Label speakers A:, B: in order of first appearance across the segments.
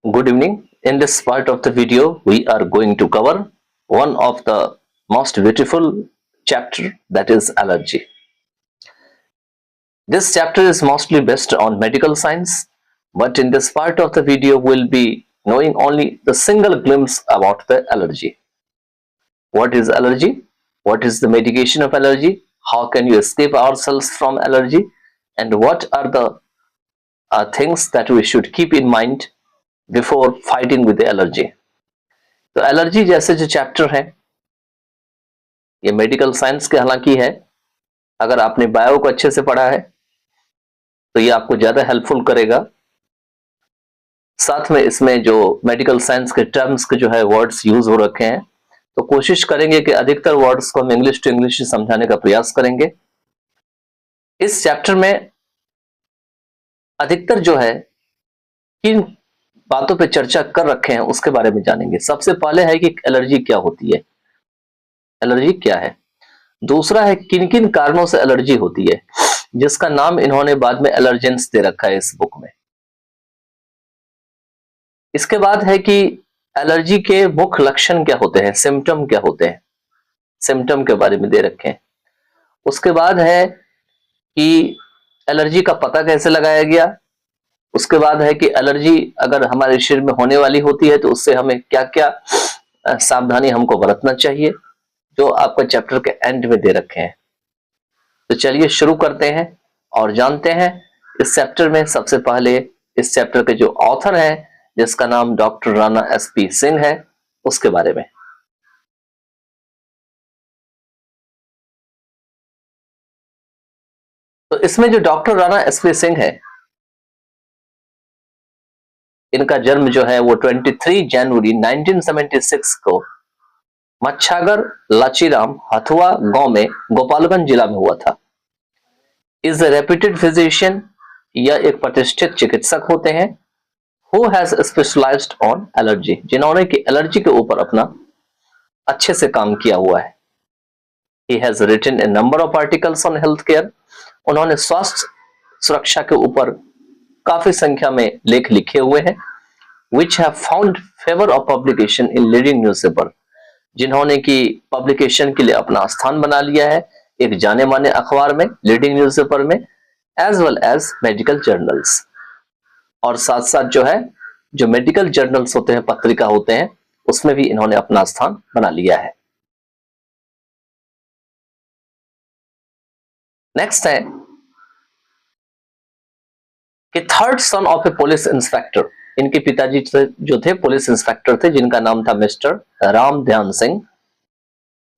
A: Good evening. In this part of the video, we are going to cover one of the most beautiful chapter, that is allergy. This chapter is mostly based on medical science, but in this part of the video, we'll be knowing only the single glimpse about the allergy. What is allergy? What is the mitigation of allergy? How can you escape ourselves from allergy? And what are the things that we should keep in mind before fighting with allergy. तो allergy जैसे जो chapter है ये medical science के हालांकि है, अगर आपने बायो को अच्छे से पढ़ा है तो ये आपको ज्यादा हेल्पफुल करेगा। साथ में इसमें जो मेडिकल साइंस के टर्म्स के जो है वर्ड्स यूज हो रखे हैं, तो कोशिश करेंगे कि अधिकतर वर्ड्स को हम इंग्लिश टू इंग्लिश समझाने का प्रयास करेंगे। इस चैप्टर में अधिकतर जो है किन बातों पे चर्चा कर रखे हैं उसके बारे में जानेंगे। सबसे पहले है कि एलर्जी क्या होती है, एलर्जी क्या है। दूसरा है किन किन कारणों से एलर्जी होती है, जिसका नाम इन्होंने बाद में एलर्जेंस दे रखा है इस बुक में। इसके बाद है कि एलर्जी के मुख्य लक्षण क्या होते हैं, सिम्टम क्या होते हैं, सिम्टम के बारे में दे रखे हैं। उसके बाद है कि एलर्जी का पता कैसे लगाया गया। उसके बाद है कि एलर्जी अगर हमारे शरीर में होने वाली होती है तो उससे हमें क्या क्या सावधानी हमको बरतना चाहिए, जो आपका चैप्टर के एंड में दे रखे हैं। तो चलिए शुरू करते हैं और जानते हैं इस चैप्टर में। सबसे पहले इस चैप्टर के जो ऑथर हैं, जिसका नाम डॉक्टर राणा एसपी सिंह है, उसके बारे में। तो इसमें जो डॉक्टर राणा एसपी सिंह है, इनका जन्म जो है वो 23 जनवरी 1976 को मच्छागर लाचीराम हथुआ गांव में गोपालगंज जिला में हुआ था। इज ए रेप्यूटेड फिजिशियन, यह एक प्रतिष्ठित चिकित्सक होते हैं। Who has specialised on allergy, जिन्होंने की एलर्जी के ऊपर अपना अच्छे से काम किया हुआ है। He has written a number of articles on health care, उन्होंने स्वास्थ्य सुरक्षा के ऊपर काफी संख्या में लेख लिखे हुए हैं। which have found favor of publication in leading newspaper, जिन्होंने की पब्लिकेशन के लिए अपना स्थान बना लिया है एक जाने माने अखबार में, लीडिंग न्यूज़पेपर में, as well as medical journals. और साथ साथ जो है जो मेडिकल जर्नल्स होते हैं, पत्रिका होते हैं, उसमें भी इन्होंने अपना स्थान बना लिया है। नेक्स्ट है कि third son of A police inspector, इनके पिताजी जो थे पुलिस इंस्पेक्टर थे, जिनका नाम था मिस्टर राम ध्यान सिंह।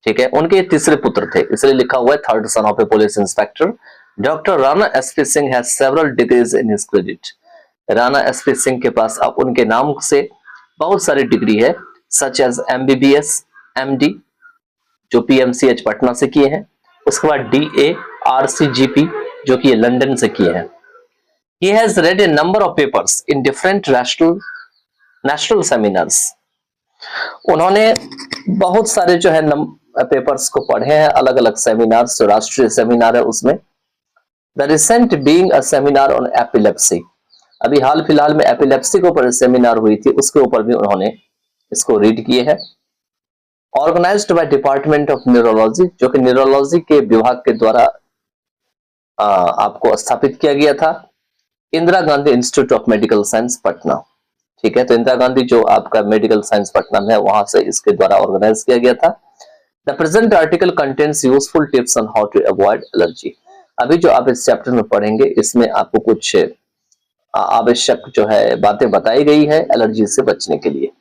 A: ठीक है, उनके तीसरे पुत्र थे, इसलिए लिखा हुआ है third son of A police inspector. Doctor Rana SP Singh has several degrees in his credit, Rana SP Singh के पास अब उनके नाम से बहुत सारी डिग्री है, सच एज एमबीबीएस, एमडी जो पीएमसीएच पटना से किए हैं, उसके बाद डीए आरसीजीपी जो कि लंदन से किए हैं। He has read a number of papers in different national seminars. उन्होंने बहुत सारे जो है पेपर्स को पढ़े हैं, अलग अलग सेमिनार्स, जो राष्ट्रीय सेमिनार है उसमें। The recent being a seminar on epilepsy, अभी हाल फिलहाल में एपिलेप्सी के ऊपर सेमिनार हुई थी, उसके ऊपर भी उन्होंने इसको रीड किए हैं। Organised by department of neurology, जो कि न्यूरोलॉजी के विभाग के द्वारा आपको स्थापित किया गया था। Indira Gandhi institute of medical science Patna. ठीक है, तो इंदिरा गांधी जो आपका मेडिकल साइंस पटना में है, वहां से इसके द्वारा ऑर्गेनाइज किया गया था। The present article contains useful tips on how to avoid allergy. अभी जो आप इस चैप्टर में पढ़ेंगे, इसमें आपको कुछ आवश्यक जो है बातें बताई गई है एलर्जी से बचने के लिए।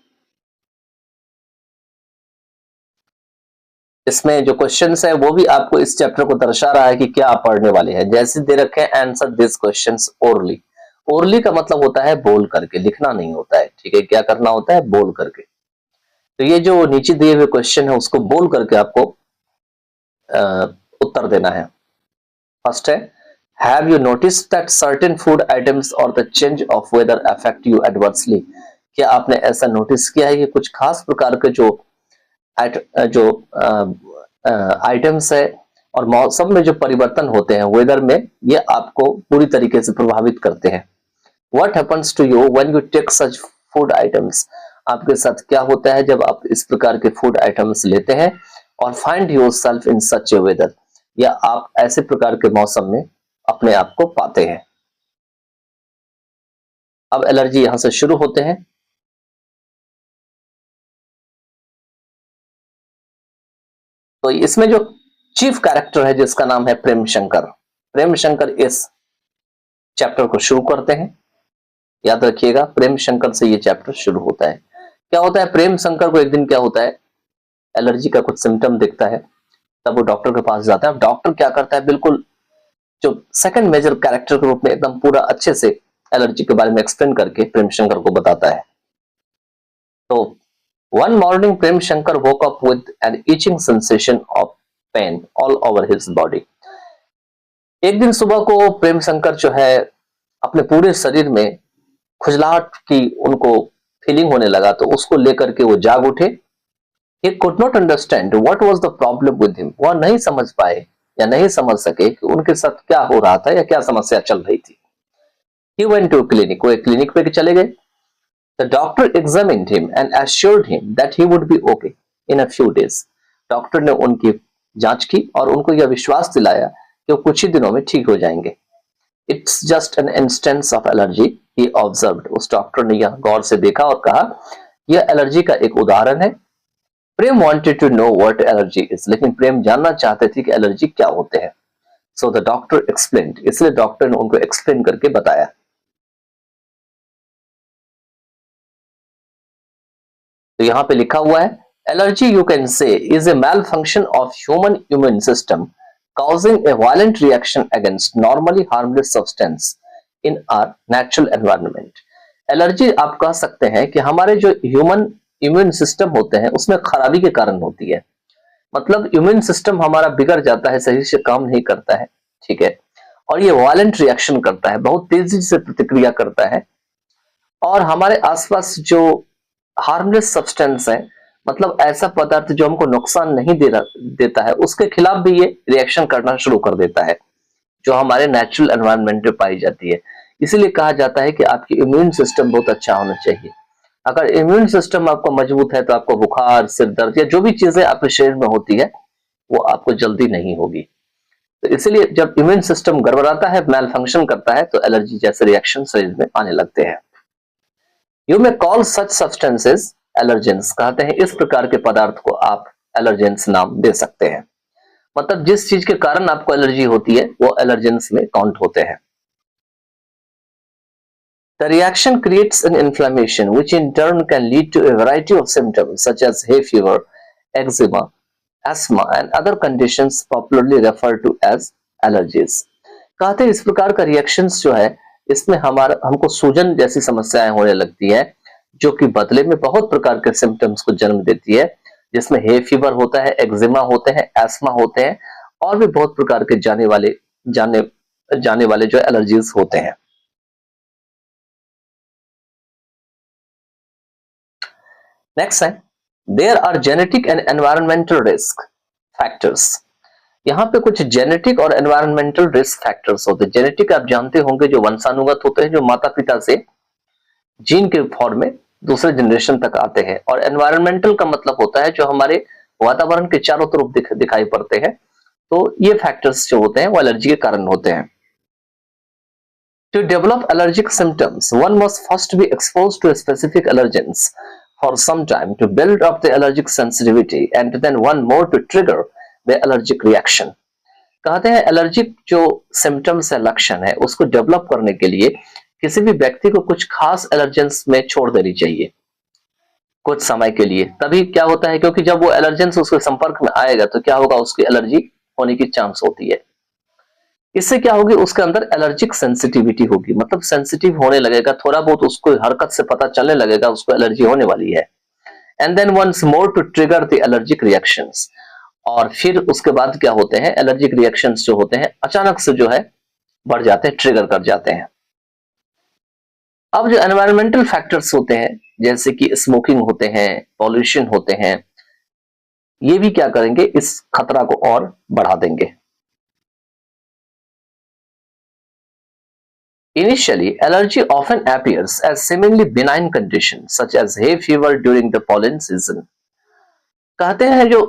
A: इसमें जो क्वेश्चंस है वो भी आपको इस चैप्टर को दर्शा रहा है कि क्या आप पढ़ने वाले हैं। जैसे दे रखे हैं, answer this questions orally. Orally का मतलब होता है बोल करके, लिखना नहीं होता है। ठीक है, क्या करना होता है, बोल करके। तो ये जो नीचे दिए हुए क्वेश्चन है उसको बोल करके आपको उत्तर देना है। फर्स्ट है, have you noticed that certain food items और the change of weather affect you adversely, क्या आपने ऐसा नोटिस किया है कि कुछ खास प्रकार के जो आइटम्स है और मौसम में जो परिवर्तन होते हैं, वेदर में, ये आपको पूरी तरीके से प्रभावित करते हैं। What happens to you when you take such food items, आपके साथ क्या होता है जब आप इस प्रकार के फूड आइटम्स लेते हैं और find yourself in such a weather, या आप ऐसे प्रकार के मौसम में अपने आप को पाते हैं। अब एलर्जी यहां से शुरू होते हैं। तो इसमें जो चीफ कैरेक्टर है जिसका नाम है प्रेम शंकर, प्रेम शंकर इस चैप्टर को शुरू करते हैं। याद रखिएगा, प्रेम शंकर से ये चैप्टर शुरू होता है। क्या होता है, प्रेम शंकर को एक दिन क्या होता है, एलर्जी का कुछ सिम्टम दिखता है, तब वो डॉक्टर के पास जाता है। डॉक्टर क्या करता है, बिल्कुल जो सेकंड मेजर कैरेक्टर के रूप में एकदम पूरा अच्छे से एलर्जी के बारे में एक्सप्लेन करके प्रेम शंकर को बताता है। तो one morning Prem Shankar woke up with an itching sensation of pain all over his body। एक दिन सुबह को प्रेम शंकर जो है अपने पूरे शरीर में खुजलाहट की उनको फीलिंग होने लगा, तो उसको लेकर के वो जाग उठे। He could not understand what was the problem with him। वह नहीं समझ पाए या नहीं समझ सके कि उनके साथ क्या हो रहा था या क्या समस्या चल रही थी। He went to a clinic। वो एक क्लिनिक पे चले गए। The doctor examined him and assured him that he would be okay in a few days। Doctor ने उनकी जांच की और उनको यह विश्वास दिलाया कि वो कुछ ही दिनों में ठीक हो जाएंगे। It's just an instance of allergy, he observed। उस डॉक्टर ने यह गौर से देखा और कहा, यह एलर्जी का एक उदाहरण है। प्रेम wanted to know what allergy is। लेकिन प्रेम जानना चाहते थे कि एलर्जी क्या होते हैं। So the doctor explained। इसलिए डॉक्टर ने उनको एक्सप्लेन करके बताया। तो यहां पे लिखा हुआ है, allergy you can say is a malfunction of human immune system causing a violent reaction against normally harmless substance in our natural environment। Allergy आप कह सकते हैं कि हमारे जो ह्यूमन इम्यून सिस्टम होते हैं उसमें खराबी के कारण होती है। मतलब इम्यून सिस्टम हमारा बिगड़ जाता है, सही से काम नहीं करता है, ठीक है, और ये वायलेंट रिएक्शन करता है, बहुत तेजी से प्रतिक्रिया करता है, और हमारे आसपास जो हार्मलेस सब्सटेंस है, मतलब ऐसा पदार्थ जो हमको नुकसान नहीं देता है, उसके खिलाफ भी ये रिएक्शन करना शुरू कर देता है, जो हमारे नेचुरल एनवायरनमेंट में पाई जाती है। इसीलिए कहा जाता है कि आपकी इम्यून सिस्टम बहुत अच्छा होना चाहिए। अगर इम्यून सिस्टम आपको मजबूत है तो आपको बुखार, सिर दर्द या जो भी चीजें आपके शरीर में होती है वो आपको जल्दी नहीं होगी। तो इसलिए जब इम्यून सिस्टम गड़बड़ाता है, मैल फंक्शन करता है, तो एलर्जी जैसे रिएक्शन शरीर में आने लगते हैं। You may call such substances allergens. कहते हैं इस प्रकार के पदार्थ को आप एलर्जेंस नाम दे सकते हैं। मतलब जिस चीज के कारण आपको एलर्जी होती है वो एलर्जेंस में काउंट होते हैं। The reaction creates an inflammation which in turn can lead to a variety of symptoms such as hay fever, eczema, asthma and other conditions popularly referred to as allergies। कहते हैं इस प्रकार का reactions जो है इसमें हमको सूजन जैसी समस्याएं होने लगती है, जो कि बदले में बहुत प्रकार के सिम्टम्स को जन्म देती है, जिसमें हे फीवर होता है, एक्जिमा होते हैं, एस्मा होते हैं, और भी बहुत प्रकार के जाने वाले जो एलर्जीज होते हैं। नेक्स्ट है, there are genetic and environmental risk factors. यहाँ पे कुछ जेनेटिक और एनवायरमेंटल रिस्क फैक्टर्स होते हैं। जेनेटिक आप जानते होंगे जो वंशानुगत होते हैं, जो माता पिता से जीन के फॉर्म में दूसरे जनरेशन तक आते हैं, और एनवायरमेंटल का मतलब होता है जो हमारे वातावरण के चारों तरफ दिखाई पड़ते हैं। तो ये फैक्टर्स जो होते हैं वो एलर्जी के कारण होते हैं। To develop allergic symptoms, one must first be exposed to a specific allergens for some time to build up the allergic sensitivity and then one more to trigger the allergic reaction। कहते हैं allergic जो symptoms है, लक्षण है, उसको develop करने के लिए किसी भी व्यक्ति को कुछ खास एलर्जेंस में छोड़ देनी चाहिए कुछ समय के लिए। तभी क्या होता है, क्योंकि जब वो एलर्जेंस उसके संपर्क में आएगा तो क्या होगा, उसकी एलर्जी होने की चांस होती है। इससे क्या होगी, उसके अंदर एलर्जिक सेंसिटिविटी होगी, मतलब सेंसिटिव होने लगेगा, थोड़ा बहुत उसको हरकत से पता चलने लगेगा उसको एलर्जी होने वाली है। And then once more to trigger the allergic reactions. और फिर उसके बाद क्या होते हैं, एलर्जिक रिएक्शंस जो होते हैं अचानक से जो है बढ़ जाते हैं, ट्रिगर कर जाते हैं। अब जो एनवायरमेंटल फैक्टर्स होते हैं जैसे कि स्मोकिंग होते हैं, पॉल्यूशन होते हैं, ये भी क्या करेंगे, इस खतरा को और बढ़ा देंगे। Initially, allergy often appears as seemingly benign conditions such as hay fever during the pollen season. कहते हैं जो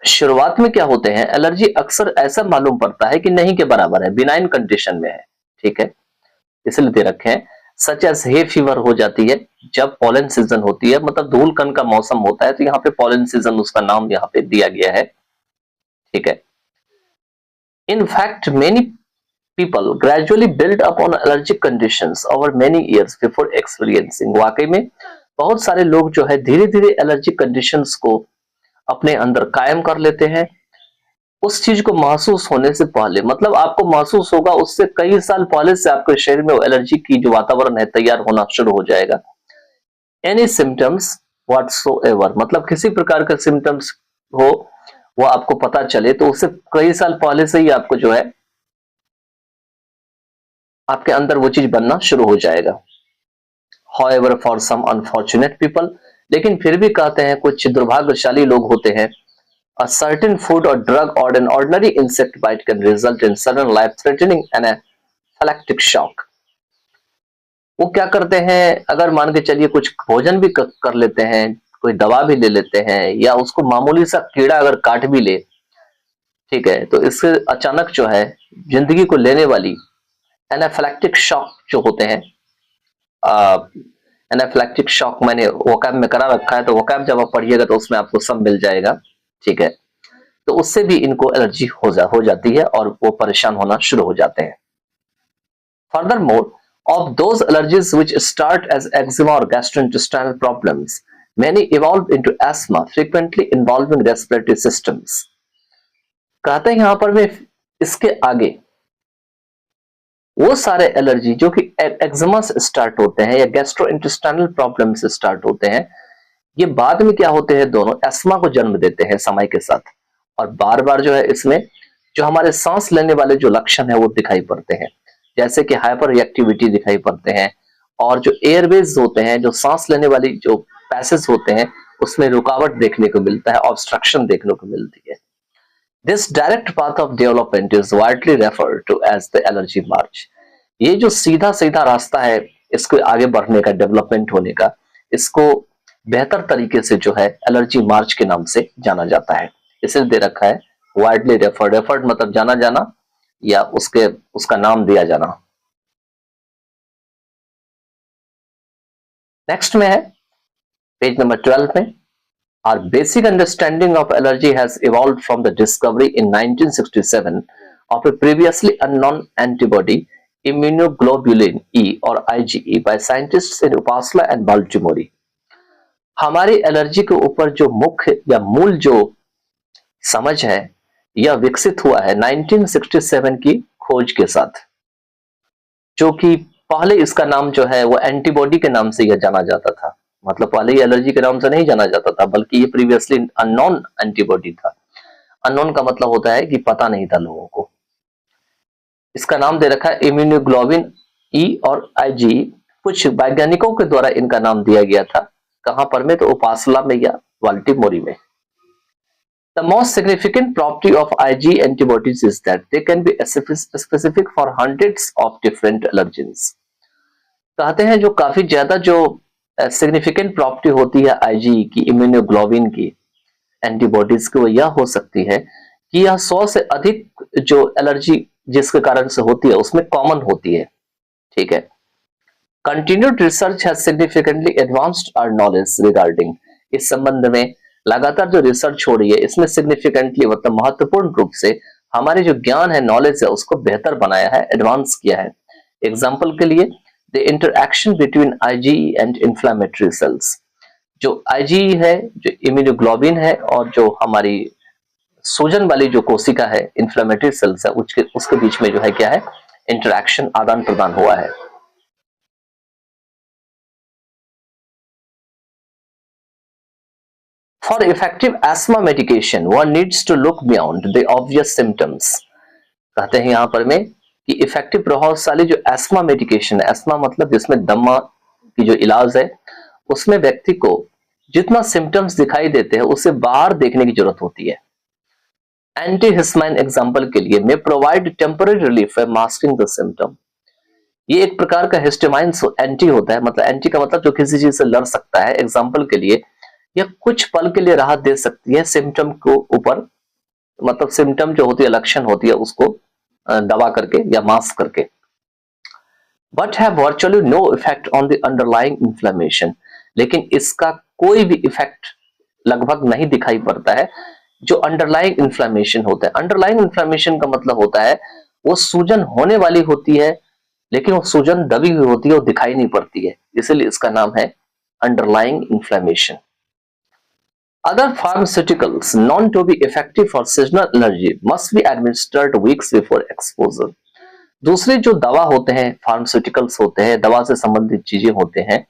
A: शुरुआत में क्या होते हैं, एलर्जी अक्सर ऐसा मालूम पड़ता है कि नहीं के बराबर है, बिनाइन कंडीशन में है, ठीक है, इसलिए दे रखे हैं। सच एज हे फीवर हो जाती है जब पॉलन सीजन होती है, मतलब धूल कण का मौसम होता है, तो यहाँ पे पॉलन सीजन उसका नाम यहाँ पे दिया गया है, ठीक है। In fact many people gradually build up on allergic conditions over many years before experiencing. वाकई में बहुत सारे लोग जो है धीरे धीरे एलर्जिक कंडीशंस को अपने अंदर कायम कर लेते हैं उस चीज को महसूस होने से पहले, मतलब आपको महसूस होगा उससे कई साल पहले से आपके शरीर में एलर्जी की जो वातावरण है तैयार होना शुरू हो जाएगा। एनी सिम्टम्स व्हाटसोएवर, मतलब किसी प्रकार का सिम्टम्स हो वो आपको पता चले तो उससे कई साल पहले से ही आपको जो है आपके अंदर वो चीज बनना शुरू हो जाएगा। However, for some unfortunate people, लेकिन फिर भी कहते हैं कुछ दुर्भाग्यशाली लोग होते हैं, a certain food or drug or an ordinary insect bite can result in sudden life-threatening anaphylactic shock. वो क्या करते हैं, अगर मान के चलिए कुछ भोजन भी कर लेते हैं, कोई दवा भी ले लेते हैं, या उसको मामूली सा कीड़ा अगर काट भी ले, ठीक है, तो इससे अचानक जो है जिंदगी को लेने वाली एनाफिलैक्टिक शॉक जो होते हैं, एनाफिलैक्टिक शॉक मैंने वोकैब में करा रखा है, तो वोकैब जब आप पढ़िएगा तो उसमें आपको सब मिल जाएगा, ठीक है, तो उससे भी इनको एलर्जी हो जाती है और वो परेशान होना शुरू हो जाते हैं। Furthermore, of those allergies which start as eczema or gastrointestinal problems, many evolve into asthma, frequently involving respiratory systems. कहते हैं यहां पर में इसके आगे वो सारे एलर्जी जो कि एक्जिमा से स्टार्ट होते हैं या गैस्ट्रोइंटेस्टाइनल प्रॉब्लम से स्टार्ट होते हैं, ये बाद में क्या होते हैं, दोनों एस्मा को जन्म देते हैं समय के साथ, और बार बार जो है इसमें जो हमारे सांस लेने वाले जो लक्षण है वो दिखाई पड़ते हैं, जैसे कि हाइपर रिएक्टिविटी दिखाई पड़ते हैं, और जो एयरवेज होते हैं, जो सांस लेने वाली जो पैसेज होते हैं उसमें रुकावट देखने को मिलता है, ऑब्स्ट्रक्शन देखने को मिलती है। This direct path of development is widely referred to as the allergy march. ये जो सीधा सीधा रास्ता है इसको आगे बढ़ने का, डेवलपमेंट होने का, इसको बेहतर तरीके से जो है एलर्जी मार्च के नाम से जाना जाता है, इसे दे रखा है वाइडली रेफर्ड। रेफर्ड मतलब जाना जाना या उसका नाम दिया जाना। नेक्स्ट में है पेज नंबर 12 में, Our basic understanding of allergy has evolved from the discovery in 1967 of a previously unknown antibody, immunoglobulin E or IgE, by scientists in Uppsala and Baltimore. हमारी एलर्जी के ऊपर जो मुख्य या मूल जो समझ है यह विकसित हुआ है 1967 की खोज के साथ, जो कि पहले इसका नाम जो है वो एंटीबॉडी के नाम से यह जाना जाता था, मतलब पहले ही एलर्जी के नाम से नहीं जाना जाता था, बल्कि ये प्रीवियसली अननोन एंटीबॉडी था। अननोन का मतलब होता है कि पता नहीं था लोगों को। इसका नाम दे रखा है इम्यूनोग्लोबिन ई और आईजी। कुछ वैज्ञानिकों के द्वारा इनका नाम दिया गया था, कहां पर में, तो उपासला में या बाल्टीमोरी में। The most significant property of Ig antibodies is that they can be specific for hundreds of different allergens. कहते हैं जो काफी ज्यादा जो सिग्निफिकेंट प्रॉपर्टी होती है आईजी की, इम्यूनोग्लोबिन की, एंटीबॉडीज की, वो यह हो सकती है कि यह 100 से अधिक जो एलर्जी जिसके कारण से होती है उसमें कॉमन होती है, ठीक है। Continued research has significantly advanced our knowledge regarding, इस संबंध में लगातार जो रिसर्च हो रही है इसमें सिग्निफिकेंटली मतलब महत्वपूर्ण रूप से हमारे जो ज्ञान है, नॉलेज है, उसको बेहतर बनाया है, एडवांस किया है। एग्जाम्पल के लिए the interaction between IgE and inflammatory cells, जो IgE है, जो इम्यूनोग्लोबिन है, और जो हमारी सूजन वाली जो कोशिका है, इंफ्लेमेटरी सेल्स है, उसके बीच में जो है क्या है, इंटरैक्शन, आदान प्रदान हुआ है। For effective asthma medication, one needs to look beyond the obvious symptoms. कहते हैं यहां पर में कि इफेक्टिव प्रभावशाली जो एस्मा मेडिकेशन है, एस्मा मतलब जिसमें दमा की जो इलाज है, उसमें व्यक्ति को जितना सिम्टम्स दिखाई देते हैं उससे बाहर देखने की जरूरत होती है। एंटीहिस्टामिन एग्जांपल के लिए में provide temporary relief by masking the symptom. ये एक प्रकार का हिस्टामाइन एंटी होता है, मतलब एंटी का मतलब जो किसी चीज से लड़ सकता है। एग्जाम्पल के लिए यह कुछ पल के लिए राहत दे सकती है सिम्टम को ऊपर, मतलब सिम्टम जो होती है, लक्षण होती है, उसको दबा करके या मास्क करके। But have virtually no effect on the underlying inflammation, लेकिन इसका कोई भी इफेक्ट लगभग नहीं दिखाई पड़ता है जो अंडरलाइंग इन्फ्लेमेशन होता है। अंडरलाइंग इन्फ्लेमेशन का मतलब होता है वो सूजन होने वाली होती है, लेकिन वो सूजन दबी हुई होती है, वो दिखाई नहीं पड़ती है, इसलिए इसका नाम है underlying inflammation. Other pharmaceuticals known to be effective for seasonal allergy must be administered weeks before exposure. दूसरे जो दवा होते हैं, फार्मास्यूटिकल्स होते हैं, दवा से संबंधित चीजें होते हैं,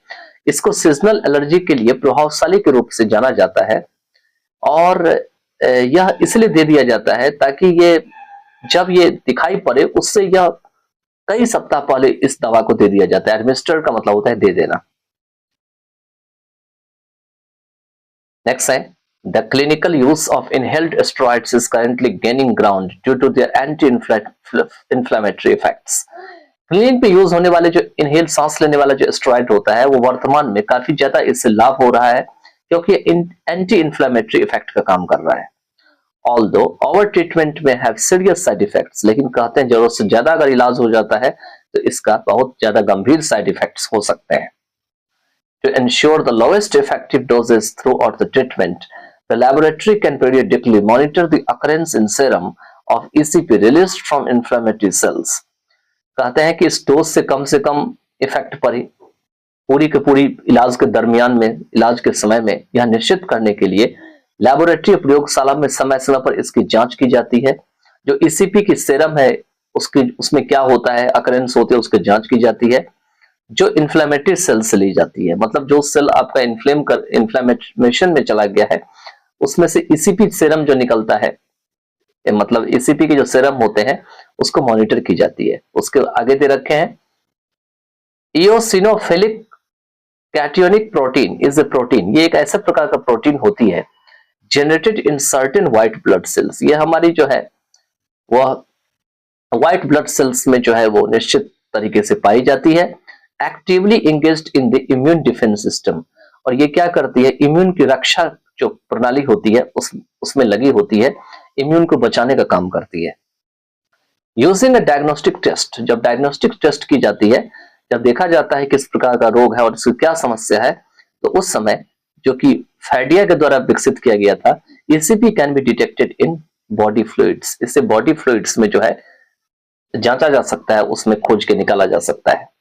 A: इसको सीजनल एलर्जी के लिए प्रभावशाली के रूप से जाना जाता है और यह इसलिए दे दिया जाता है ताकि ये जब ये दिखाई पड़े उससे यह कई सप्ताह पहले इस दवा को दे दिया जाता है। एडमिनिस्टर का मतलब होता है दे देना। नेक्स्ट है the clinical use of inhaled steroids is currently gaining ground due to their anti inflammatory effects. Clinic पे यूज होने वाले जो इनहेल सांस लेने वाला जो स्टेरॉइड होता है वो वर्तमान में काफी ज्यादा इससे लाभ हो रहा है क्योंकि एंटी इन्फ्लेमेटरी इफेक्ट का काम कर रहा है। ऑल्दो ओवर ट्रीटमेंट में हैव सीरियस साइड इफेक्ट्स, लेकिन कहते हैं जरूरत से ज्यादा अगर इलाज हो जाता है तो इसका बहुत ज्यादा गंभीर साइड इफेक्ट्स हो सकते हैं। To ensure the lowest effective doses throughout the treatment, the laboratory can periodically monitor the occurrence in serum of ECP released from inflammatory cells. कहते हैं कि इस डोज से कम इफेक्ट पड़े पूरी के पूरी इलाज के दरमियान में, इलाज के समय में, यह निश्चित करने के लिए लैबोरेटरी प्रयोगशाला में समय समय पर इसकी जांच की जाती है। जो ईसीपी की सेरम है उसमें क्या होता है, अकरेंस होते हैं, उसकी जांच की जाती है। जो इन्फ्लेमेटरी सेल से ली जाती है, मतलब जो सेल आपका इन्फ्लेमेशन में चला गया है उसमें से ईसीपी सेरम जो निकलता है, मतलब ईसीपी के जो सेरम होते हैं उसको मॉनिटर की जाती है। उसके आगे दे रखे हैं eosinophilic cationic protein is a protein, ये एक ऐसा प्रकार का प्रोटीन होती है generated in certain white blood cells. ये हमारी जो है वह व्हाइट ब्लड सेल्स में जो है वो निश्चित तरीके से पाई जाती है। Actively engaged in the immune defence system, और ये क्या करती है, इम्यून की रक्षा जो प्रणाली होती है उसमें लगी होती है, इम्यून को बचाने का काम करती है। यूजिंग अ डायग्नोस्टिक टेस्ट, जब डायग्नोस्टिक टेस्ट की जाती है, जब देखा जाता है किस प्रकार का रोग है और इसकी क्या समस्या है, तो उस समय जो कि फैडिया के द्वारा विकसित किया गया था, ECP can be detected in body fluids. इससे बॉडी फ्लूइड्स में जो है जांचा जा सकता है, उसमें खोज के निकाला जा सकता है।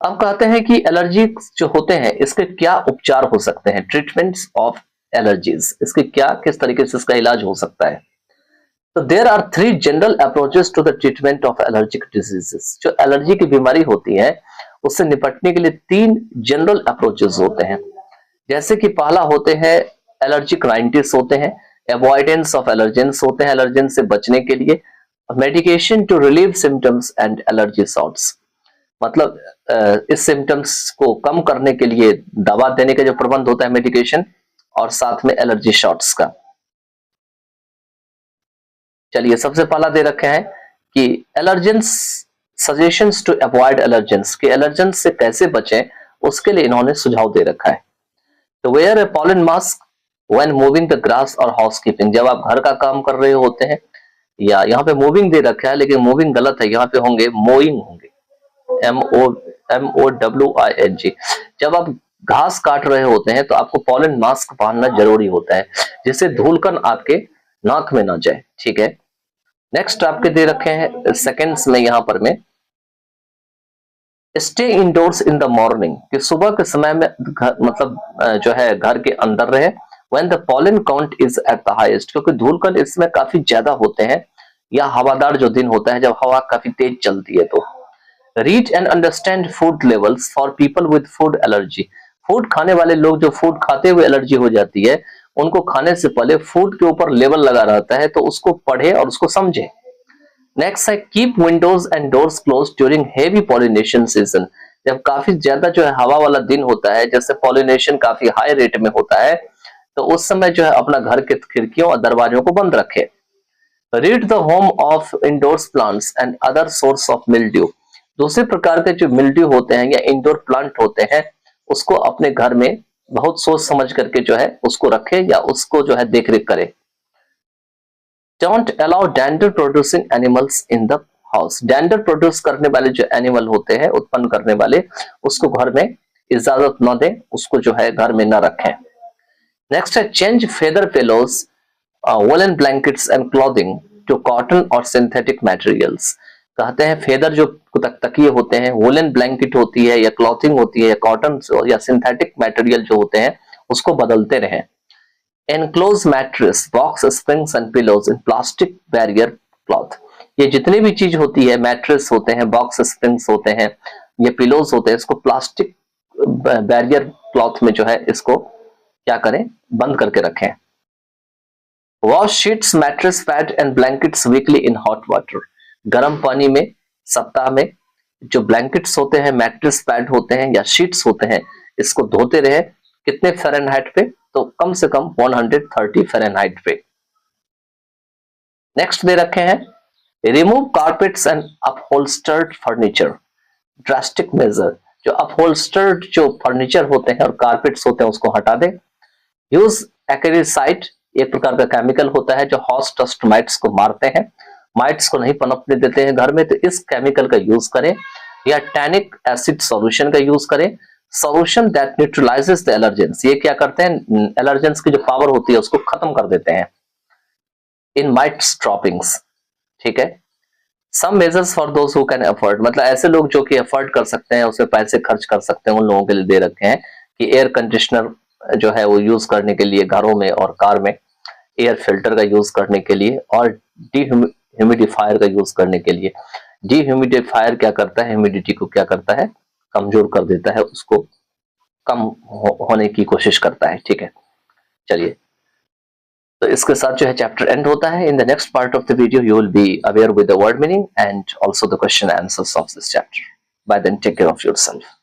A: अब कहते हैं कि एलर्जी जो होते हैं इसके क्या उपचार हो सकते हैं, ट्रीटमेंट्स ऑफ एलर्जीज, इसके क्या किस तरीके से इसका इलाज हो सकता है। तो there are 3 general approaches to the treatment of allergic diseases. जो एलर्जी की बीमारी होती है उससे निपटने के लिए 3 जनरल अप्रोचेस होते हैं। जैसे कि पहला होते हैं एलर्जिक राइनिटिस होते हैं, अवॉइडेंस ऑफ एलर्जेंस होते हैं, एलर्जेन से बचने के लिए, medication to relieve symptoms and allergy shots, मतलब इस सिम्टम्स को कम करने के लिए दवा देने का जो प्रबंध होता है, मेडिकेशन, और साथ में एलर्जी शॉट्स का। चलिए सबसे पहला दे रखे हैं कि allergens suggestions to avoid allergens, कि एलर्जेंस से कैसे बचें उसके लिए इन्होंने सुझाव दे रखा है। तो wear a pollen mask when moving the grass और हाउसकीपिंग, जब आप घर का काम कर रहे होते हैं, या यहाँ पे मूविंग दे रखा है लेकिन मूविंग गलत है, यहाँ पे होंगे मोइंग होंगे, MOWING। जब आप घास काट रहे होते हैं तो आपको पॉलन मास्क पहनना जरूरी होता है जिससे धूलकण आपके नाक में ना जाए, ठीक है। नेक्स्ट आपके दे रखे हैं सेकंड्स में, यहाँ पर में stay endorse in the morning, कि सुबह के समय में मतलब जो है घर के अंदर रहे। When the pollen count is at the highest, क्योंकि धूलकण इसमें काफी ज्यादा होते हैं, या हवादार जो दिन होता है जब हवा काफी तेज चलती है। तो read and understand food levels for people with food allergy, food खाने वाले लोग जो फूड खाते हुए एलर्जी हो जाती है उनको खाने से पहले फूड के ऊपर लेवल लगा रहता है, तो उसको पढ़े और उसको समझे। नेक्स्ट है keep Windows and doors close during heavy pollination season, जब काफी ज्यादा जो है हवा वाला दिन होता है, जैसे पॉलिनेशन काफी हाई रेट में होता है, तो उस समय जो है अपना घर के खिड़कियों और दरवाजों को बंद रखे। Rid the home of indoors plants and other source of mildew. दूसरे प्रकार के जो मिल्ड्यू होते हैं या इंडोर प्लांट होते हैं उसको अपने घर में बहुत सोच समझ करके जो है उसको रखे या उसको जो है देख रेख करे। Don't allow dander producing animals in the house. Dander produce करने वाले जो एनिमल होते हैं उत्पन्न करने वाले उसको घर में इजाजत न दें, उसको जो है घर में न रखें। नेक्स्ट है change feather pillows woollen blankets and clothing to cotton और सिंथेटिक मटेरियल्स। कहते हैं फेदर जो तकिए होते हैं, वुलन ब्लैंकेट होती है या क्लॉथिंग होती है या कॉटन या सिंथेटिक मटेरियल जो होते हैं उसको बदलते रहें। Enclose mattress box springs and pillows in plastic barrier cloth. ये जितनी भी चीज होती है, मैट्रेस होते हैं, बॉक्स स्प्रिंग्स होते हैं, ये पिलोज होते हैं, इसको प्लास्टिक बैरियर क्लॉथ में जो है इसको क्या करें, बंद करके रखें। Wash sheets mattress pad and blankets weekly in hot water. गर्म पानी में सप्ताह में जो ब्लैंकेट्स होते हैं, मैट्रेस पैड होते हैं या शीट्स होते हैं, इसको धोते रहे। कितने फ़ारेनहाइट पे? तो कम से कम 130 फ़ारेनहाइट पे। नेक्स्ट दे रखे हैं remove carpets and upholstered furniture, drastic measure. जो अपहोल्स्टर्ड जो फर्नीचर होते हैं और कारपेट्स होते हैं उसको हटा दें। यूज एक्रिसाइड, एक प्रकार का केमिकल होता है जो हॉर्स डस्ट माइट्स को मारते हैं, माइट्स को नहीं पनपने देते हैं घर में, तो इस केमिकल का यूज करें। या टैनिक एसिड सॉल्यूशन का यूज करें, solution that neutralises the allergens. ये क्या करते हैं, एलर्जेंस की जो पावर होती है उसको खत्म कर देते हैं। इन माइट्स ड्रॉपिंग्स, ठीक है। Some measures for those who can afford, मतलब ऐसे लोग जो कि अफोर्ड कर सकते हैं, उसमें पैसे खर्च कर सकते हैं, उन लोगों के लिए दे रखे हैं कि एयर कंडीशनर जो है वो यूज करने के लिए घरों में और कार में, एयर फिल्टर का यूज करने के लिए और ह्यूमिडिफायर का यूज करने के लिए। ह्यूमिडिफायर क्या करता है, ह्यूमिडिटी को क्या करता है, कमजोर कर देता है, उसको कम होने की कोशिश करता है, ठीक है। चलिए, तो इसके साथ जो है चैप्टर एंड होता है। In the next part of the video you will be aware with the word meaning and also the question answers of this chapter. Bye then take care of yourself.